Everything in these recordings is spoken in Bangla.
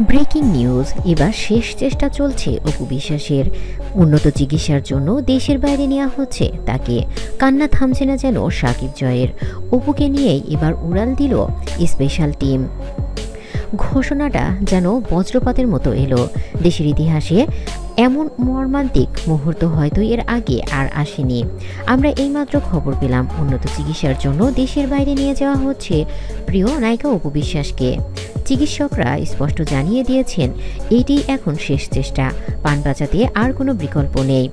ব্রেকিং নিউজ, এবার শেষ চেষ্টা চলছে অপু বিশ্বাসের। উন্নত চিকিৎসার জন্য দেশের বাইরে নেওয়া হচ্ছে তাকে। কান্না থামছে না যেন সাকিব জয়ের। অপুকে নিয়েই এবার উড়াল দিল স্পেশাল টিম। ঘোষণাটা যেন বজ্রপাতের মতো এলো। দেশের ইতিহাসে এমন মর্মান্তিক মুহূর্ত হয়তো এর আগে আর আসেনি। আমরা এইমাত্র খবর পেলাম উন্নত চিকিৎসার জন্য দেশের বাইরে নিয়ে যাওয়া হচ্ছে প্রিয় নায়িকা অপু বিশ্বাসকে। চিকিৎসকরা স্পষ্ট জানিয়ে দিয়েছেন এটি এখন শেষ চেষ্টা, প্রাণ বাঁচাতে আর কোনো বিকল্প নেই।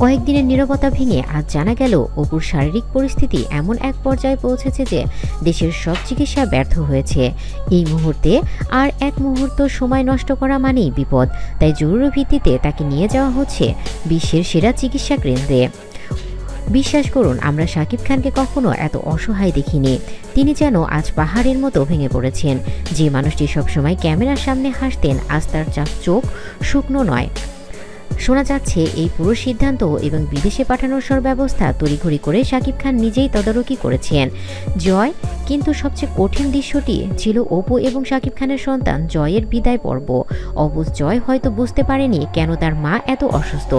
কয়েকদিনের নীরবতা ভেঙে আজ জানা গেল অপুর শারীরিক পরিস্থিতি এমন এক পর্যায়ে পৌঁছেছে যে দেশের সব চিকিৎসা ব্যর্থ হয়েছে। এই মুহূর্তে আর এক মুহূর্ত সময় নষ্ট করা মানেই বিপদ। তাই জরুরি ভিত্তিতে তাকে নিয়ে যাওয়া হচ্ছে বিশ্বের সেরা চিকিৎসা কেন্দ্রে। বিশ্বাস করুন, আমরা শাকিব খানকে কখনো এত অসহায় দেখিনি। তিনি যেন আজ পাহাড়ের মতো ভেঙে পড়েছেন। যে মানুষটি সবসময় ক্যামেরার সামনে হাসতেন, আজ তার চোখ শুকনো নয়। শোনা যাচ্ছে এই পুরো সিদ্ধান্ত এবং বিদেশে পাঠানোর সব ব্যবস্থা তড়িঘড়ি করে শাকিব খান নিজেই তদারকি করেছেন। জয়, কিন্তু সবচেয়ে কঠিন দৃশ্যটি ছিল অপু এবং শাকিব খানের সন্তান জয়ের বিদায় পর্ব। অবুঝ জয় হয়তো বুঝতে পারেনি কেন তার মা এত অসুস্থ,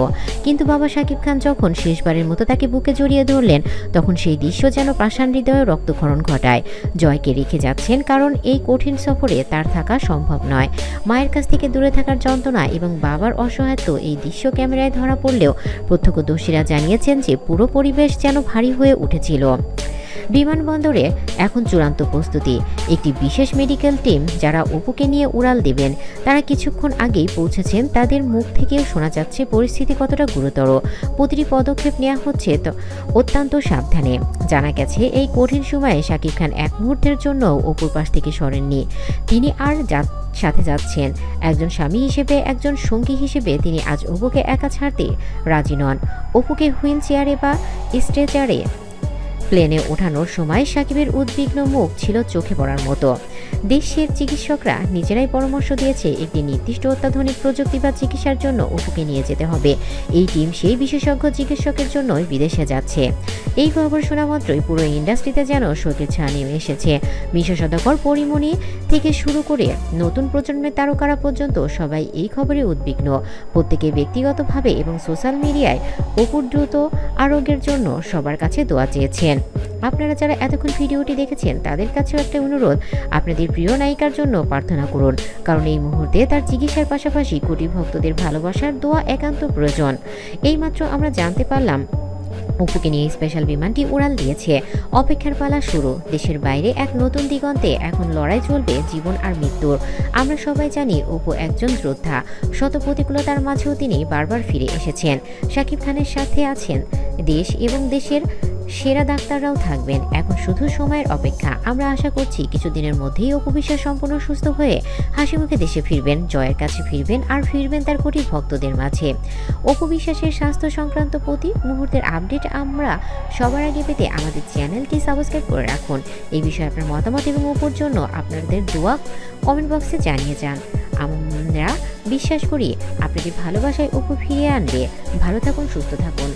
কিন্তু বাবা শাকিব খান যখন শেষবারের মতো তাকে বুকে জড়িয়ে ধরলেন, তখন সেই দৃশ্য যেন পাষাণ হৃদয়ে রক্তক্ষরণ ঘটায়। জয়কে রেখে যাচ্ছেন কারণ এই কঠিন সফরে তার থাকা সম্ভব নয়। মায়ের কাছ থেকে দূরে থাকার যন্ত্রণা এবং বাবার অসহায়ত্ব এই দৃশ্য ক্যামেরায় ধরা পড়লেও প্রত্যক্ষদর্শীরা জানিয়েছেন যে পুরো পরিবেশ যেন ভারী হয়ে উঠেছিল। বিমানবন্দরে এখন চূড়ান্ত প্রস্তুতি। একটি বিশেষ মেডিকেল টিম যারা অপুকে নিয়ে উড়াল দেবেন, তারা কিছুক্ষণ আগেই পৌঁছেছেন। তাদের মুখ থেকেও শোনা যাচ্ছে পরিস্থিতি কতটা গুরুতর। প্রতিটি পদক্ষেপ নেওয়া হচ্ছে অত্যন্ত সাবধানে। জানা গেছে এই কঠিন সময়ে শাকিব খান এক মুহূর্তের জন্য অপুর পাশ থেকে সরেননি। তিনি আর সাথে যাচ্ছেন একজন স্বামী হিসেবে, একজন সঙ্গী হিসেবে। তিনি আজ অপুকে একা ছাড়তে রাজি নন। অপুকে হুইল চেয়ারে বা স্ট্রেচারে প্লেনে ওঠানোর সময় সাকিবের উদ্বিগ্ন মুখ ছিল চোখে পড়ার মতো। দেশের চিকিৎসকরা নিজেরাই পরামর্শ দিয়েছে একটি নির্দিষ্ট অত্যাধুনিক প্রযুক্তি বা চিকিৎসার জন্য অপুকে নিয়ে যেতে হবে। এই টিম সেই বিশেষজ্ঞ চিকিৎসকের জন্যই বিদেশে যাচ্ছে। এই খবর শোনা মাত্রই পুরো ইন্ডাস্ট্রিতে যেন শোকের ছায়া নেমে এসেছে। বিশেষজ্ঞর পরিমণি থেকে শুরু করে নতুন প্রজন্মের তারকারা পর্যন্ত সবাই এই খবরে উদ্বিগ্ন। প্রত্যেকে ব্যক্তিগতভাবে এবং সোশ্যাল মিডিয়ায় অপুর দ্রুত আরোগ্যের জন্য সবার কাছে দোয়া চেয়েছেন। আপনারা যারা এতক্ষণ ভিডিওটি দেখেছেন তাদের কাছেও একটা অনুরোধ, আপনাদের প্রিয় নায়িকার জন্য প্রার্থনা করুন, কারণ এই মুহূর্তে তার চিকিৎসার পাশাপাশি কোটি ভক্তদের ভালোবাসার দোয়া একান্ত প্রয়োজন। এইমাত্র আমরা জানতে পারলাম অপুকে নিয়ে স্পেশাল বিমানটি উড়াল দিয়েছে। অপেক্ষার পালা শুরু। দেশের বাইরে এক নতুন দিগন্তে এখন লড়াই চলবে জীবন আর মৃত্যুর। আমরা সবাই জানি অপু একজন যোদ্ধা। শত প্রতিকূলতার মাঝেও তিনি বারবার ফিরে এসেছেন। শাকিব খানের সাথে আছেন দেশ এবং দেশের সেরা ডাক্তাররাও থাকবেন। এখন শুধু সময়ের অপেক্ষা। আমরা আশা করছি কিছুদিনের মধ্যেই অপু বিশ্বাস সম্পূর্ণ সুস্থ হয়ে হাসি মুখে দেশে ফিরবেন, জয়ের কাছে ফিরবেন, আর ফিরবেন তার কোটি ভক্তদের মাঝে। অপু বিশ্বাসের স্বাস্থ্য সংক্রান্ত প্রতি মুহূর্তের আপডেট আমরা সবার আগে পেতে আমাদের চ্যানেলটি সাবস্ক্রাইব করে রাখুন। এই বিষয়ে আপনার মতামত এবং অপুর জন্য আপনাদের দোয়া কমেন্ট বক্সে জানিয়ে যান। আমরা বিশ্বাস করি আপনাদের ভালোবাসায় অপু ফিরিয়ে আনবে। ভালো থাকুন, সুস্থ থাকুন।